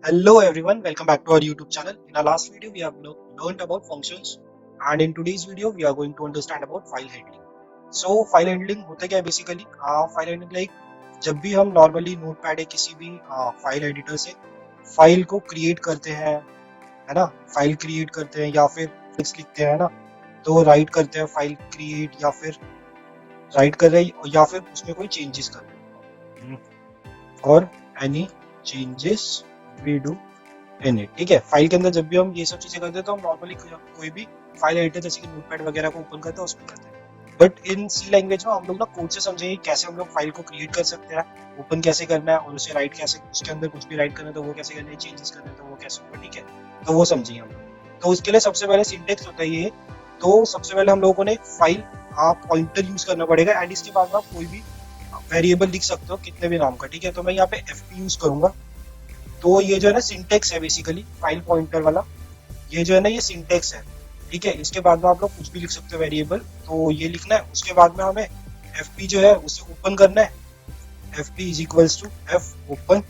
Hello everyone, welcome back to our YouTube channel. In our last video, we have learned about functions, and in today's video, we are going to understand about file handling. So file handling होता क्या है basically? File handling like जब भी हम normally notepad या किसी भी file editor से फाइल को क्रिएट करते हैं, है ना? फाइल क्रिएट करते हैं या फिर टेक्स्ट लिखते हैं ना, तो राइट करते हैं फाइल क्रिएट या फिर राइट कर रहे हैं या फिर उसमें कोई चेंजेस कर रहे हैं और any changes we do in it. ठीक है, फाइल के अंदर जब भी हम ये सब चीजें करते हैं तो हम नॉर्मली कोई भी फाइल एडिटर जैसे कि नोटपैड वगैरह को ओपन करते हैं उसमें करते हैं। बट इन सी लैंग्वेज में हम लोग ना कोड से समझेंगे कैसे हम लोग फाइल को क्रिएट कर सकते हैं, ओपन कैसे करना है और उसे राइट कैसे, उसके अंदर कुछ भी राइट करना है तो वो कैसे करना है, चेंजेस करना है तो वो कैसे होगा। ठीक है, तो वो समझेंगे हम लोग। तो उसके लिए सबसे पहले सिंटेक्स होता है ये। तो सबसे पहले हम लोगों ने फाइल पॉइंटर यूज करना पड़ेगा एंड इसके बाद आप कोई भी वेरिएबल लिख सकते हो कितने भी नाम का। ठीक है, तो मैं यहाँ पे fp यूज करूंगा। तो ये जो है ना सिंटेक्स है बेसिकली फाइल पॉइंटर वाला, ये जो है ना ये सिंटेक्स है। ठीक है, इसके बाद में आप लोग कुछ भी लिख सकते हो वेरिएबल, तो ये लिखना है। उसके बाद में हमें fp जो है उसे ओपन करना है, fp is equals to f open.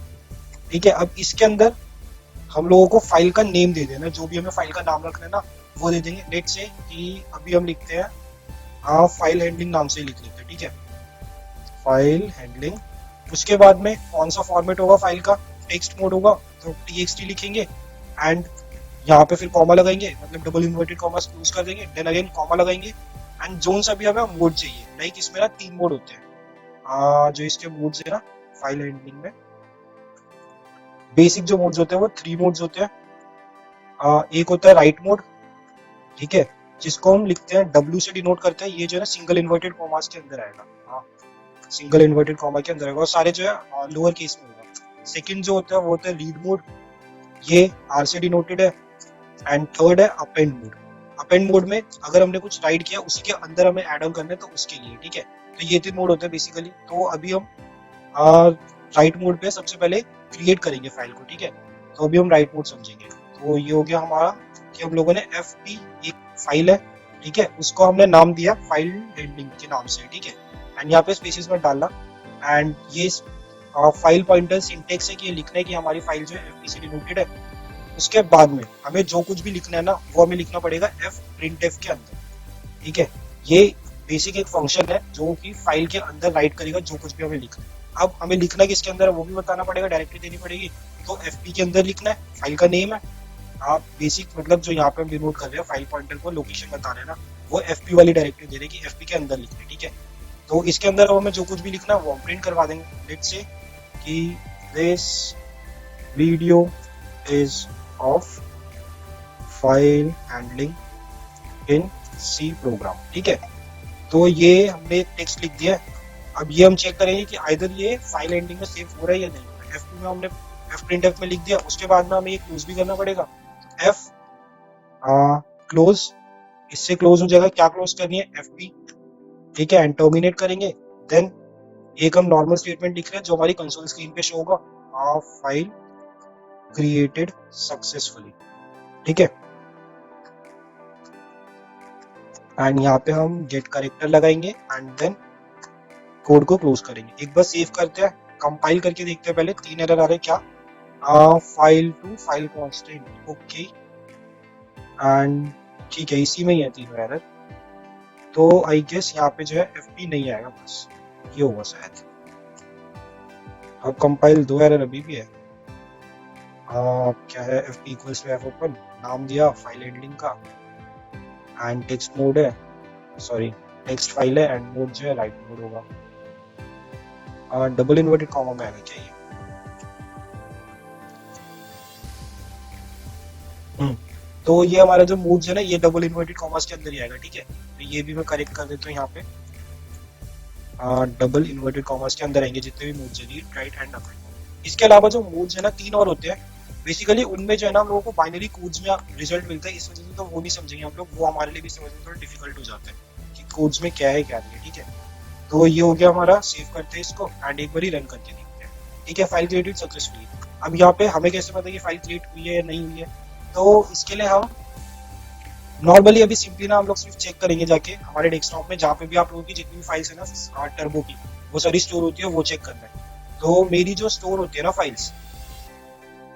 ठीक है, अब इसके अंदर हम लोगों को फाइल का नेम दे देना, जो भी हमें फाइल का नाम रखना है ना वो दे देंगे। लेट से कि अभी हम लिखते हैं फाइल हैंडलिंग नाम से ही लिख लेते हैं। ठीक है, फाइल हैंडलिंग। उसके बाद में कौन सा फॉर्मेट होगा फाइल का, टेक्स्ट मोड होगा तो txt लिखेंगे एंड यहाँ पे फिर कॉमा लगाएंगे, मतलब डबल इन्वर्टेड कॉमा यूज कर देंगे, देन अगेन कॉमा लगाएंगे एंड जोन सा भी हमें मोड चाहिए। लाइक इसमें ना 3 मोड होते हैं, जो इसके मोड्स है ना फाइल हैंडलिंग में, बेसिक जो मोड्स होते हैं वो 3 मोड्स होते हैं। एक होता है राइट मोड, ठीक है, जिसको हम लिखते हैं W से डिनोट करते हैं। ये जो है ना सिंगल इन्वर्टेड कॉमास के अंदर आएगा, सिंगल इन्वर्टेड कॉमा के अंदर आएगा और सारे जो है लोअर केस में होगा। सेकंड जो होता है वो होता है रीड मोड, ये R से डिनोटेड है एंड थर्ड है अपेंड मोड। अपेंड मोड में अगर हमने कुछ राइट किया उसी के अंदर हमें ऐड ऑन करना है तो उसके लिए। ठीक है, तो ये 3 मोड होते हैं बेसिकली। तो अभी हम राइट मोड पे सबसे पहले क्रिएट करेंगे फाइल को। ठीक है, तो अभी हम राइट मोड समझेंगे। तो ये हो गया हमारा कि हम लोगों ने fp एक फाइल है, ठीक है, उसको हमने नाम दिया फाइल हैंडलिंग के नाम से। ठीक है, एंड यहाँ पे स्पेसिस में डालना एंड ये फाइल पॉइंटर सिंटेक्स है कि ये लिखना है कि हमारी फाइल जो है fp से डिनोटेड है। उसके बाद में हमें जो कुछ भी लिखना है ना वो हमें लिखना पड़ेगा printf के अंदर। ठीक है, ये बेसिक एक फंक्शन है जो कि फाइल के अंदर राइट करेगा जो कुछ भी हमें लिखना है। अब हमें लिखना किसके अंदर है वो भी बताना पड़ेगा, डायरेक्टरी देनी पड़ेगी। तो fp के अंदर लिखना है, फाइल का नेम है। आप बेसिक मतलब जो यहाँ पे हम डिनोट कर रहे हैं फाइल पॉइंटर को लोकेशन बता रहे हैं ना, वो fp वाली डायरेक्टरी दे रहे कि fp के अंदर लिखना है। ठीक है, तो इसके अंदर हमें जो कुछ भी लिखना है वो हम प्रिंट करवा देंगे। लेट्स से कि this video is of file handling in C program. ठीक है, तो ये हमने टेक्स्ट लिख दिया है। अब ये हम चेक करेंगे कि आइदर ये फाइल हैंडलिंग में सेव हो रहा है या नहीं। fp में हमने fprintf में लिख दिया, उसके बाद में हमें ये क्लोज भी करना पड़ेगा, f क्लोज। इससे क्लोज हो जाएगा, क्या क्लोज करनी है fp। ठीक है, एंड टर्मिनेट करेंगे। देन एक हम नॉर्मल स्टेटमेंट लिख रहे हैं जो हमारी कंसोल स्क्रीन पे शो होगा, फाइल क्रिएटेड सक्सेसफुली। ठीक है, एंड यहाँ पे हम गेट करेक्टर लगाएंगे एंड देन कोड को क्लोज करेंगे। एक बार सेव करते हैं, कंपाइल करके देखते हैं पहले। 3 एरर आ रहे क्या, file to file constant, okay and ठीक है, इसी में ही है 3 एरर। तो आई गेस यहाँ पे जो है fp नहीं आएगा, बस ये होगा शायद। अब कंपाइल 2 एरर अभी भी है। क्या है, fp equals to f open, नाम दिया फाइल हैंडलिंग का एंड टेक्स्ट मोड है, सॉरी टेक्स्ट फाइल है एंड मोड जो है राइट मोड होगा। डबल इन्वर्टेड कॉमा में आएगा क्या ये? तो ये हमारा जो मोड्स है ना ये डबल इन्वर्टेड कॉमास के अंदर ही आएगा। ठीक है, तो ये भी मैं करेक्ट कर देता हूँ यहाँ पे, डबल इन्वर्टेड कॉमास के अंदर आएंगे जितने भी मोड्स है, रीड राइट एंड अपेंड। इसके अलावा जो मोड्स है ना 3 और होते हैं बेसिकली, उनमें जो है ना हम लोगों को बाइनरी कोड्स में रिजल्ट मिलता है, इस वजह से तो वो नहीं समझेंगे हम लोग, वो हमारे लिए भी समझना थोड़ा डिफिकल्ट हो जाता है कि कोड्स में क्या है क्या नहीं है। ठीक है, तो ये हो गया हमारा, सेव करते हैं इसको एंड एक बार ही रन करके देखते हैं। ठीक है, फाइल क्रिएटेड सक्सेसफुली। अब यहाँ पे हमें कैसे पता कि फाइल क्रिएट हुई है या नहीं हुई है, तो इसके लिए हम नॉर्मली अभी सिंपली ना हम लोग सिर्फ चेक करेंगे जाके हमारे डेस्कटॉप में, जहाँ पे भी आप लोगों की जितनी भी फाइल्स है ना टर्बो की वो सारी स्टोर होती है, वो चेक करना है। तो मेरी जो स्टोर होती है ना फाइल्स,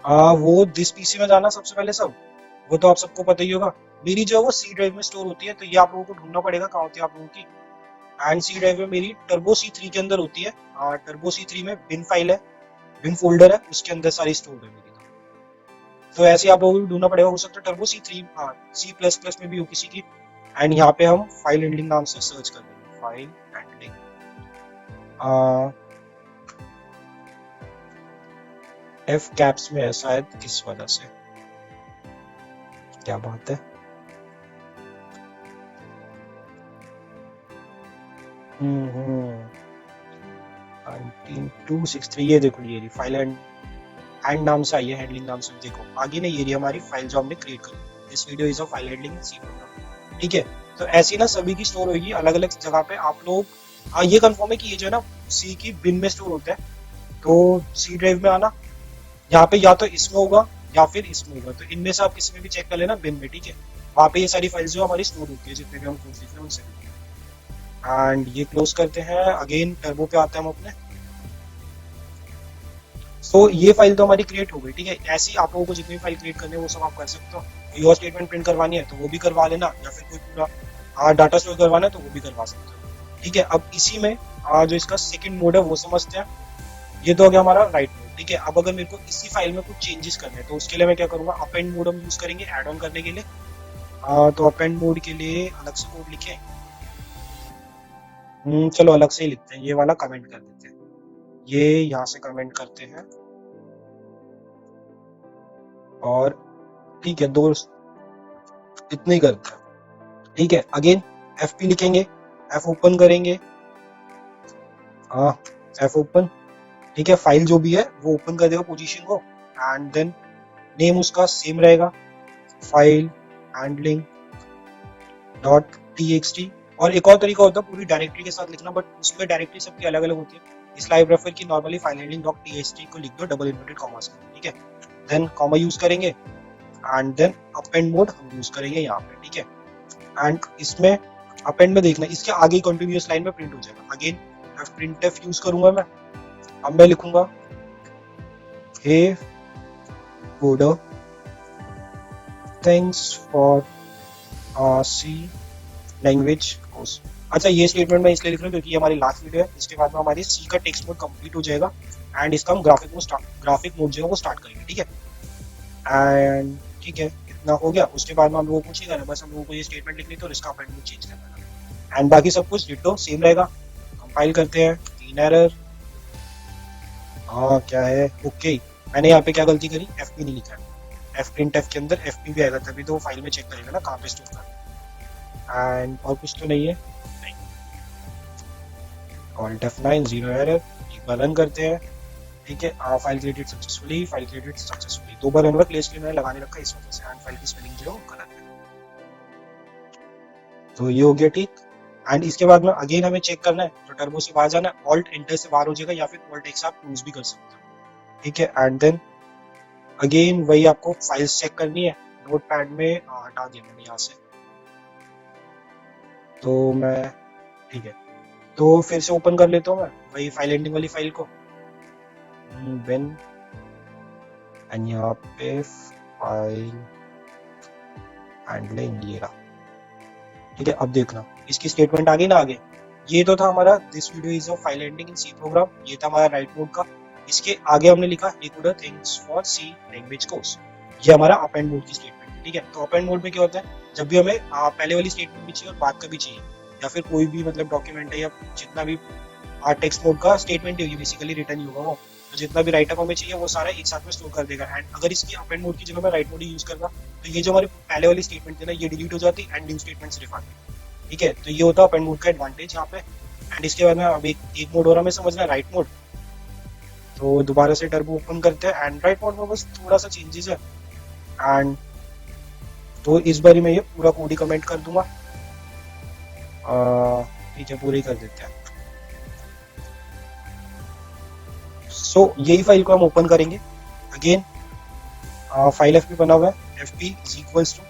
वो दिस पीसी में जाना सबसे पहले सब, वो तो आप सबको पता ही होगा। मेरी जो है वो सी ड्राइव में स्टोर होती है, तो ये आप लोगों को ढूंढना पड़ेगा कहाँ होती है आप लोगों की। एंड सी ड्राइव में मेरी टर्बो सी 3 के अंदर होती है। टर्बो सी 3 में बिन फाइल है, बिन फोल्डर है, उसके अंदर सारी स्टोर है मेरी। तो ऐसे आप लोगों को भी ढूंढना पड़ेगा, हो सकता है टर्बो सी 3 C++ में भी हो किसी की। एंड यहाँ पे हम फाइल हैंडलिंग नाम से सर्च कर देंगे, फाइल हैंडलिंग। एफ कैप्स में है शायद, इस वजह से। क्या बात है। हम्म 19263, ये देखो ये रही फाइल हैंड नाम से आई है, हैंडलिंग नाम से। देखो आगे ना ये रही हमारी फाइल जो हमने क्रिएट करी। This video is a file handling C program, ठीक है। तो ऐसी ना सभी की स्टोर होगी अलग अलग जगह पे। आप लोग ये कंफर्म है कि ये जो है ना सी की बिन में स्टोर होता है। तो सी ड्राइव में आना, यहाँ पे या तो इसमें होगा या फिर इसमें होगा, तो इनमें से आप किसी में भी चेक कर लेना बिन में, ठीक है। वहाँ पे ये सारी फाइल्स जो हमारी स्टोर होती है, जितने भी हम कोर्स लिख रहे हैं उनसे। एंड ये क्लोज करते हैं, अगेन टर्बो पे आते हैं हम अपने। सो ये फाइल तो हमारी क्रिएट हो गई, ठीक है। ऐसी आप लोगों को जितनी फाइल क्रिएट करनी है वो सब आप कर सकते हो। योर स्टेटमेंट प्रिंट करवानी है तो वो भी करवा लेना, या फिर कोई पूरा डाटा स्टोर करवाना है तो वो भी करवा सकते हो, ठीक है। अब इसी में जो इसका सेकंड मोड है वो समझते हैं। ये तो हो गया हमारा राइट मोड, ठीक है। अब अगर मेरे को इसी फाइल में कुछ चेंजेस करने हैं तो उसके लिए मैं क्या करूंगा, अपेंड मोड हम यूज करेंगे ऐड ऑन करने के लिए। तो अपेंड मोड के लिए अलग से कोड लिखे। चलो अलग से ही लिखते हैं, ये वाला कमेंट कर देते हैं। ये यहाँ से कमेंट करते हैं, और ठीक है दो, इतने ही करते हैं, ठीक है। अगेन एफ पी लिखेंगे, एफ ओपन करेंगे। हाँ, एफ ओपन, ठीक है। फाइल जो भी है वो ओपन कर देगा पोजीशन को। एंड देन नेम उसका सेम रहेगा, फाइल हैंडलिंग डॉट टी। और एक और तरीका होता है पूरी डायरेक्टरी के साथ लिखना, बट उसमें डायरेक्टरी सबकी अलग अलग होती है, इसलिए आई प्रेफर की normally file handling dot T को लिख दो डबल इन्वर्टेड कॉमा से, ठीक है। देन कॉमा यूज करेंगे, एंड देन अपेंड मोड हम यूज करेंगे यहाँ पे, ठीक है। एंड इसमें अपेंड में देखना इसके आगे कंटिन्यूअस लाइन में प्रिंट हो जाएगा। अगेन प्रिंट एफ यूज करूंगा मैं। अब मैं लिखूंगा hey coder, thanks for C language course. अच्छा, ये स्टेटमेंट मैं इसलिए लिख रहा हूँ क्योंकि ये हमारी लास्ट वीडियो है। इसके बाद में हमारी सी का टेक्स्ट मोड कंप्लीट हो जाएगा, एंड इसका हम ग्राफिक मोड जो है वो स्टार्ट करेंगे, ठीक है। एंड ठीक है, इतना हो गया। उसके बाद में हम लोगों को कुछ नहीं करना, बस हम लोगों को ये स्टेटमेंट लिखनी थी और इसका अपेंड मोड चेंज करना है। एंड बाकी सब कुछ डिटो सेम रहेगा। कंपाइल करते हैं, 3 एरर। हाँ क्या है, ओके। मैंने यहाँ पे क्या गलती करी, एफ पी नहीं लिखा है। एफ प्रिंट एफ के अंदर एफ पी भी आएगा, तभी तो वो फाइल में चेक करेगा ना कहाँ पे स्टोर करना है। एंड और कुछ तो नहीं है, नहीं। Alt F9, 0 error. एक बार रन करते हैं, ठीक है। File created successfully, file created successfully. 2 बार रन हुआ, प्लेस के लिए मैंने लगाने रखा इस वजह से। एंड फाइल की स्पेलिंग जो है वो गलत है, तो ये हो गया ठीक। एंड इसके बाद में अगेन हमें चेक करना है, तो टर्बो से बाहर जाना है, ऑल्ट एंटर से बाहर हो जाएगा, या फिर ऑल्ट एक्स आप यूज भी कर सकते हो, ठीक है। एंड देन अगेन वही आपको फाइल्स चेक करनी है। नोट पैड में हटा दिया मैंने यहाँ से, तो मैं, ठीक है। तो फिर से ओपन कर लेता हूँ मैं वही फाइल एंडिंग वाली फाइल को। वेन, एंड यहाँ पे फाइल हैंडलिंग ये रहा, ठीक है। अब देखना इसकी स्टेटमेंट आ गई ना आगे। ये तो था हमारा this video is a file handling in C program, ये था हमारा राइट मोड का। इसके आगे हमने लिखा recorder thanks for C language course, ये हमारा अपेंड मोड की स्टेटमेंट है, ठीक है। तो अपेंड मोड में क्या होता है, जब भी हमें पहले वाली स्टेटमेंट भी चाहिए और बाद का भी चाहिए, या फिर कोई भी मतलब डॉक्यूमेंट है या जितना भी टेक्स्ट मोड का स्टेटमेंट ही होगी, बेसिकली रिटर्न ही होगा वो। तो जितना भी राइटअप हमें चाहिए वो सारा एक साथ में स्टोर कर देगा। एंड अगर इसकी अपेंड मोड की जगह मैं राइट मोड यूज करना, तो ये जो हमारी पहले वाली स्टेटमेंट थी ना, ये डिलीट हो जाती एंड न्यू स्टेटमेंट सिर्फ आती, ठीक है। तो ये होता है अपेंड मोड का एडवांटेज यहाँ पे। एंड इसके बाद में अब एक मोड हो रहा है, मैं समझना राइट मोड। तो दोबारा से टर्बो ओपन करते हैं, एंड राइट मोड में बस थोड़ा सा चेंजेस है। एंड तो इस बार मैं ये पूरा कोड ही कमेंट कर दूंगा, ठीक है, पूरी कर देते हैं। सो यही फाइल को हम ओपन करेंगे। अगेन फाइल एफ पी बना हुआ है, f p is equals to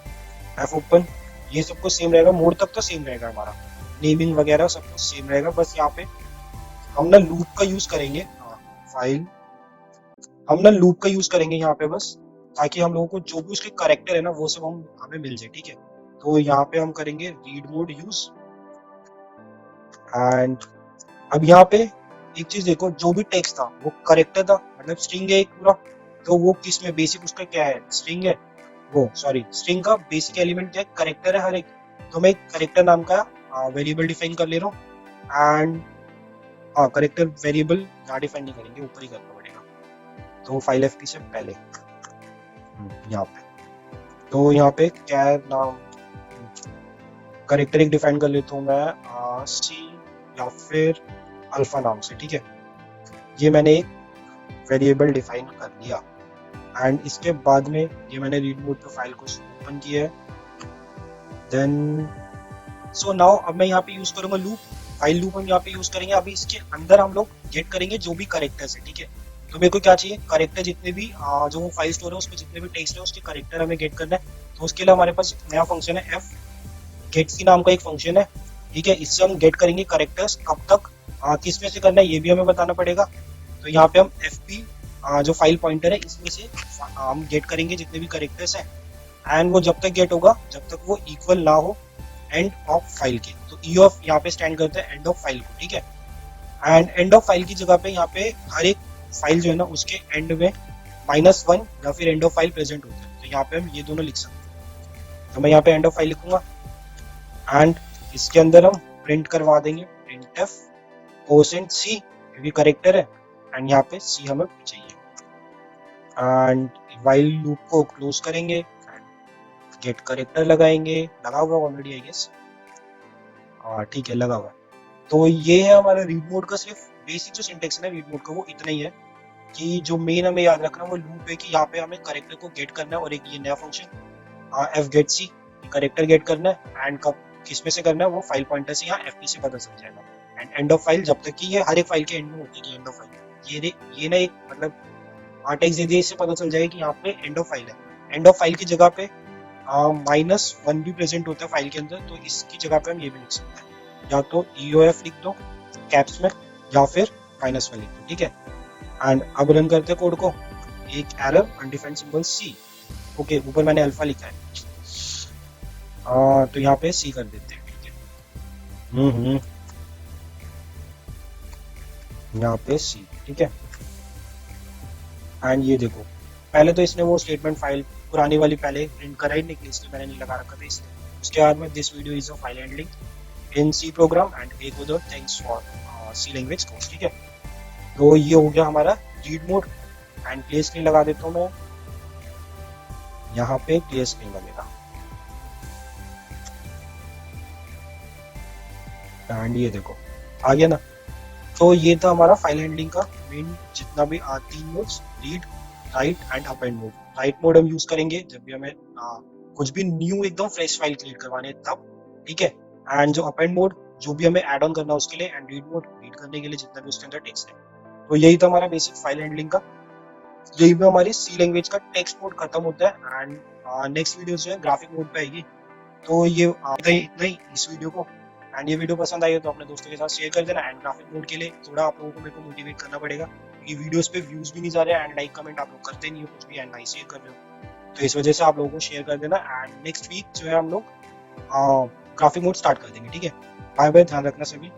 f open. ये सब कुछ सेम रहेगा, मोड तक तो सेम रहेगा हमारा, नेमिंग वगैरह सब कुछ सेम रहेगा। बस यहाँ पे हम ना लूप का यूज करेंगे। फाइल हम ना लूप का यूज करेंगे यहाँ पे बस, ताकि हम लोगों को जो भी उसके करेक्टर है ना वो सब हमें मिल जाए, ठीक है। तो यहाँ पे हम करेंगे रीड मोड यूज। एंड अब यहाँ पे एक चीज देखो, जो भी टेक्स्ट था वो करेक्टर था, मतलब स्ट्रिंग है एक पूरा। तो वो किस में बेसिक उसका क्या है, स्ट्रिंग है। वो सॉरी, स्ट्रिंग का बेसिक एलिमेंट क्या है, करेक्टर है हर एक। तो मैं एक करेक्टर नाम का वेरिएबल डिफाइन कर ले रहा हूँ। एंड हाँ, करेक्टर वेरिएबल यहाँ डिफाइन नहीं करेंगे, ऊपर ही करना पड़ेगा। तो फाइल एफ से पहले यहाँ पे, तो यहाँ पे कैर नाम करेक्टर एक डिफाइन कर लेता हूँ मैं, सी या फिर अल्फा नाम से, ठीक है। ये मैंने एक वेरिएबल डिफाइन कर लिया। एंड इसके बाद में ये मैंने रीड मोड पे फाइल को ओपन किया है। देन सो नाउ अब मैं यहाँ पे यूज करूंगा लूप, फाइल लूप हम यहाँ पे यूज करेंगे। अभी इसके अंदर हम लोग गेट करेंगे जो भी करेक्टर्स है, ठीक है। तो मेरे को क्या चाहिए, करेक्टर जितने भी जो वो फाइल स्टोर है उसमें जितने भी टेक्स्ट है उसके करेक्टर हमें गेट करना है। तो उसके लिए हमारे पास नया फंक्शन है एफ गेट्स नाम का एक फंक्शन है, ठीक है। इससे हम गेट करेंगे करेक्टर्स, कब तक किस में से करना है ये भी हमें बताना पड़ेगा। तो यहाँ पे हम एफ पी जो फाइल पॉइंटर है इसमें से हम गेट करेंगे जितने भी करेक्टर्स है। एंड वो जब तक गेट होगा जब तक वो इक्वल ना हो एंड ऑफ फाइल के। तो ई ऑफ यहाँ पे स्टैंड करता है एंड ऑफ फाइल को, ठीक है। एंड एंड ऑफ फाइल की जगह पे यहाँ पे हर एक फाइल जो है ना उसके एंड में -1 या फिर एंड ऑफ फाइल प्रेजेंट होता है। तो यहाँ पे हम ये दोनों लिख सकते हैं। तो मैं यहाँ पे एंड ऑफ फाइल लिखूंगा एंड इसके अंदर हम प्रिंट करवा देंगे प्रिंट एफ %c, क्योंकि करेक्टर है एंड यहाँ पे c हमें चाहिए। एंड वाइल लूप को क्लोज करेंगे, गेट करेक्टर लगाएंगे, लगा हुआ ऑलरेडी आई गेस, ठीक है लगा हुआ। तो ये है हमारा रीड मोड का सिर्फ बेसिक जो सिंटेक्स है ना रीड मोड का वो इतना ही है, कि जो मेन हमें याद रखना है वो लूप है, कि यहाँ पे हमें करेक्टर को गेट करना है और एक ये नया फंक्शन एफ गेट सी करेक्टर गेट करना है। एंड कब किस में से करना है वो फाइल पॉइंटर से यहाँ एफ पी से पता चल जाएगा। एंड एंड ऑफ फाइल जब तक कि ये हर एक फाइल के एंड में होती है एंड ऑफ फाइल, ये ना एक मतलब टेक्स्ट दे दिया इससे पता चल जाएगा कि यहाँ पे एंड ऑफ फाइल है। एंड ऑफ फाइल की जगह पे -1 भी प्रेजेंट होता है फाइल के अंदर, तो इसकी जगह पे हम ये भी लिख सकते हैं, या तो EOF लिख दो कैप्स में या फिर -1 लिख दो, ठीक है। एंड अब रन करते हैं कोड को, एक error undefined symbol C, okay ऊपर मैंने अल्फा लिखा है, तो यहाँ पे सी कर देते हैं, ठीक है। यहाँ पे सी, ठीक है। एंड ये देखो पहले तो इसने वो स्टेटमेंट फाइल पुरानी वाली पहले प्रिंट करा ही निकली, इसलिए मैंने नहीं लगा रखा था इसलिए। उसके बाद में this video is a file handling in C program and एक उधर thanks for C language course, ठीक है। तो ये हो गया हमारा read mode. And clear screen लगा देता हूँ मैं, यहाँ पे क्लियर स्क्रीन लगेगा। एंड ये देखो आ गया ना। तो ये था हमारा फाइल हैंडलिंग का मेन जितना भी 3 modes, read write and append mode. Right mode हम यूज करेंगे जब भी हमें कुछ भी न्यू एकदम फ्रेश फाइल क्रिएट करवाने तब, ठीक है। एंड जो अपेंड मोड जो भी हमें ऐड ऑन करना है उसके लिए, एंड रीड मोड रीड करने के लिए जितना भी उसके अंदर टेक्स्ट है। तो यही था हमारा बेसिक फाइल हैंडलिंग का। यही पे हमारी सी लैंग्वेज का टेक्स्ट मोड खत्म होता है। एंड नेक्स्ट वीडियो जो है ग्राफिक मोड पे आएगी। तो ये इतना ही इस वीडियो को। एंड ये वीडियो पसंद आई हो तो अपने दोस्तों के साथ शेयर कर देना। एंड ग्राफिक मोड के लिए थोड़ा आप लोगों को मेरे को मोटिवेट करना पड़ेगा, क्योंकि वीडियोस पे व्यूज भी नहीं जा रहे हैं एंड लाइक कमेंट आप लोग करते नहीं हो कुछ भी एंड नहीं शेयर कर रहे हो। तो इस वजह से आप लोगों को शेयर कर देना। एंड नेक्स्ट वीक जो है हम लोग ग्राफिक मोड स्टार्ट कर देंगे, ठीक है। बाय बाय, ध्यान रखना सभी।